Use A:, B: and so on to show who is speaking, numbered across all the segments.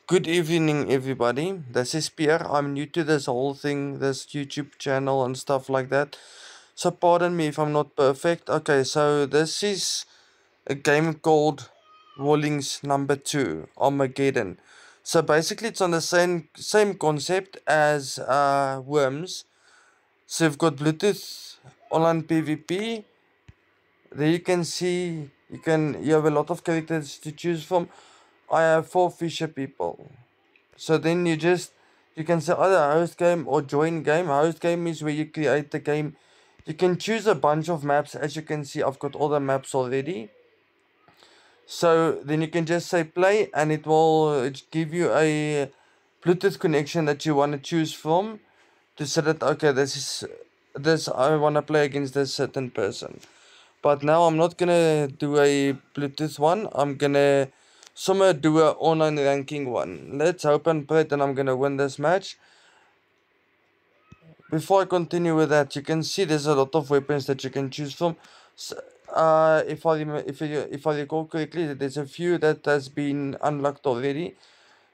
A: Good evening, everybody. This is Pierre. I'm new to this whole thing, this YouTube channel and stuff like that. So, pardon me if I'm not perfect. Okay, so this is a game called Wallings Number 2, Armageddon. So, basically, it's on the same concept as Worms. So, you've got Bluetooth online PvP. There you can see you have a lot of characters to choose from. I have four fisher people. So then you can say either host game or join game. Host game is where you create the game. You can choose a bunch of maps. As you can see, I've got all the maps already. So then you can just say play and it will give you a Bluetooth connection that you want to choose from to say that okay, this I want to play against this certain person. But now I'm not gonna do a Bluetooth one. I'm gonna somewhere do a online ranking one. Let's hope and pray that I'm gonna win this match. Before I continue with that, you can see there's a lot of weapons that you can choose from. So, if I recall correctly, there's a few that has been unlocked already.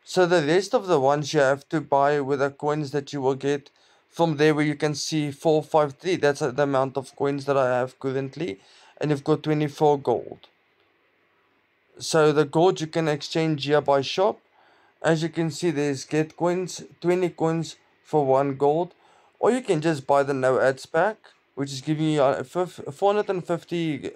A: So the rest of the ones you have to buy with the coins that you will get from there where you can see 453. That's the amount of coins that I have currently. And you've got 24 gold. So the gold you can exchange here by shop. As you can see, there's get coins, 20 coins for 1 gold. Or you can just buy the no ads pack, which is giving you 450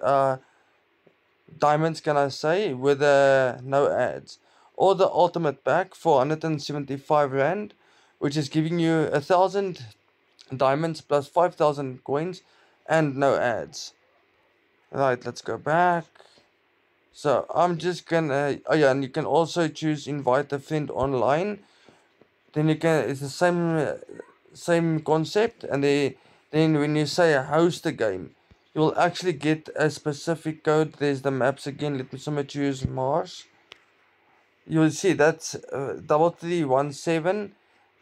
A: diamonds, can I say, with no ads. Or the ultimate pack for 175 rand, which is giving you 1,000 diamonds plus 5,000 coins and no ads. Right, let's go back. So I'm just gonna, oh yeah, and you can also choose invite a friend online. Then you can, it's the same concept, and then when you say host a game, you'll actually get a specific code. There's the maps again. Let me somewhere choose Mars. You'll see that's 3317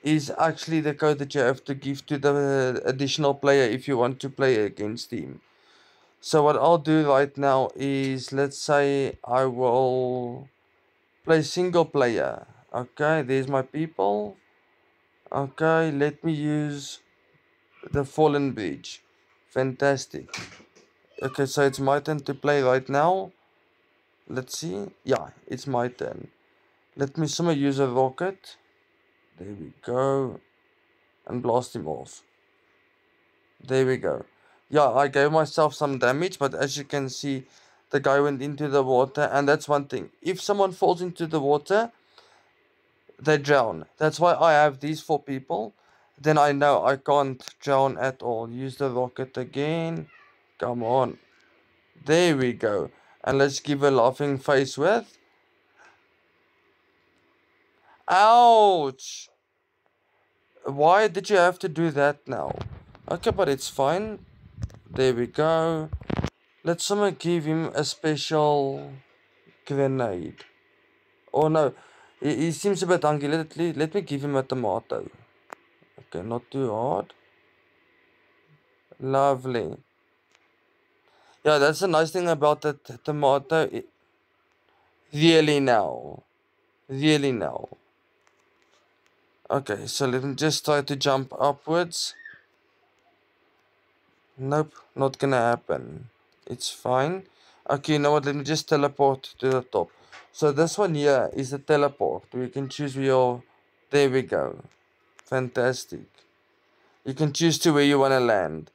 A: is actually the code that you have to give to the additional player if you want to play against him. So what I'll do right now is, let's say I will play single player. Okay, there's my people. Okay, let me use the Fallen Bridge. Fantastic. Okay, so it's my turn to play right now. Let's see. Yeah, it's my turn. Let me somehow use a rocket. There we go. And blast him off. There we go. Yeah, I gave myself some damage, but as you can see, the guy went into the water, and that's one thing. If someone falls into the water, they drown. That's why I have these four people. Then I know I can't drown at all. Use the rocket again. Come on. There we go. And let's give a laughing face with. Ouch! Why did you have to do that now? Okay, but it's fine. There we go. Let's someone give him a special grenade. Oh no, he seems a bit hungry. Let me give him a tomato. Okay, not too hard. Lovely. Yeah, that's the nice thing about the tomato. Really now. Really now. Okay, so let me just try to jump upwards. Nope, not gonna happen. It's fine. Okay, you know what? Let me just teleport to the top. So this one here is the teleport. We can choose your... There we go. Fantastic. You can choose to where you want to land.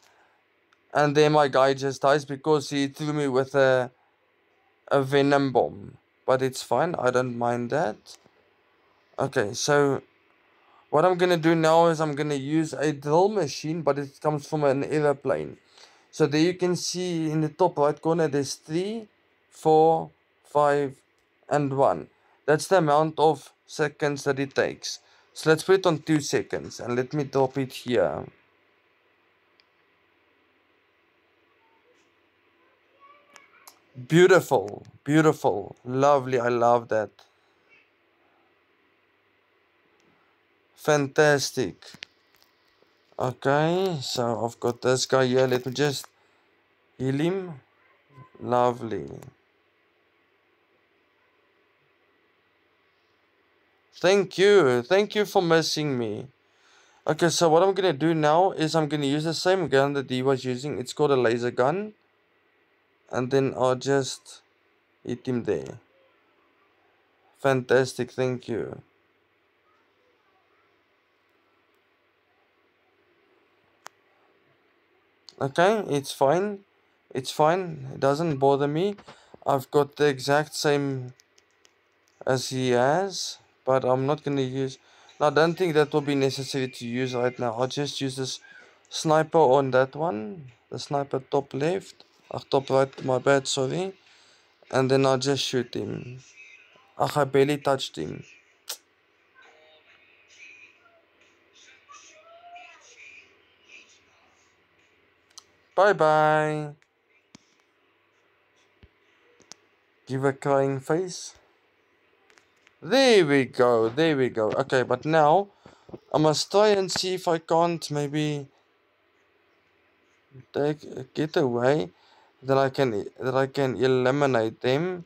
A: And then my guy just dies because he threw me with a venom bomb. But it's fine. I don't mind that. Okay, so what I'm gonna do now is I'm gonna use a drill machine, but it comes from an aeroplane. So there you can see in the top right corner there's 3, 4, 5, and 1. That's the amount of seconds that it takes. So let's put it on 2 seconds and let me drop it here. Beautiful, beautiful, lovely. I love that. Fantastic. Okay, so I've got this guy here. Let me just heal him. Lovely. Thank you for missing me. Okay, so what I'm gonna do now is I'm gonna use the same gun that he was using. It's called a laser gun. And then I'll just hit him there. Fantastic, thank you. Okay, it's fine. It's fine. It doesn't bother me. I've got the exact same as he has, but I'm not gonna use. I don't think that will be necessary to use right now. I'll just use this sniper on that one. The sniper top left. Top right, my bad, sorry. And then I'll just shoot him. I barely touched him. Bye bye. Give a crying face. There we go, there we go. Okay, but now I must try and see if I can't maybe get away that I can eliminate them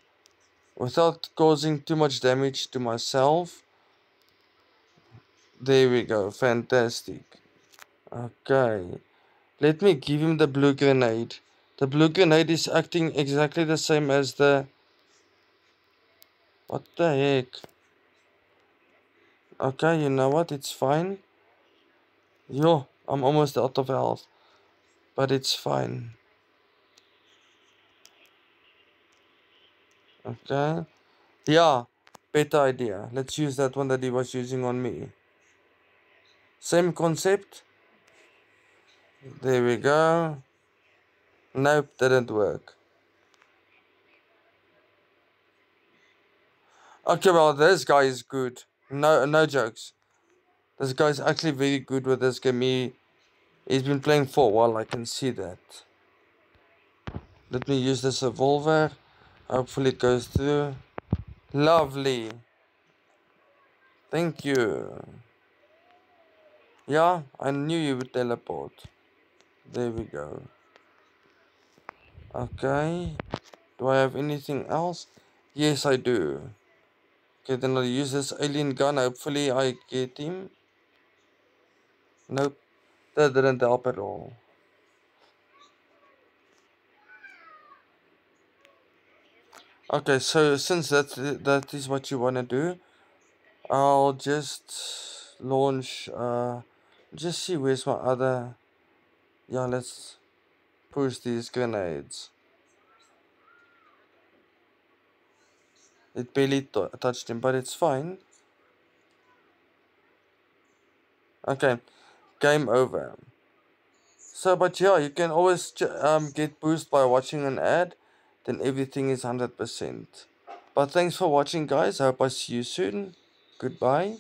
A: without causing too much damage to myself. There we go, fantastic. Okay, let me give him the blue grenade. The blue grenade is acting exactly the same as the. What the heck? Okay, you know what? It's fine. Yo, I'm almost out of health, but it's fine. Okay. Yeah, better idea. Let's use that one that he was using on me. Same concept. There we go. Nope, didn't work. Okay, well, this guy is good. No jokes. This guy's actually very good with this game. He's been playing for a while. I can see that. Let me use this revolver. Hopefully it goes through. Lovely. Thank you. Yeah, I knew you would teleport. There we go. Okay. Do I have anything else? Yes, I do. Okay, then I'll use this alien gun. Hopefully I get him. Nope, that didn't help at all. Okay, so since that is what you wanna do, I'll just launch. Just see where's my other. Yeah, let's push these grenades. It barely touched him, but it's fine. Okay, game over. So, but yeah, you can always get boost by watching an ad, then everything is 100%. But thanks for watching, guys. I hope I see you soon. Goodbye.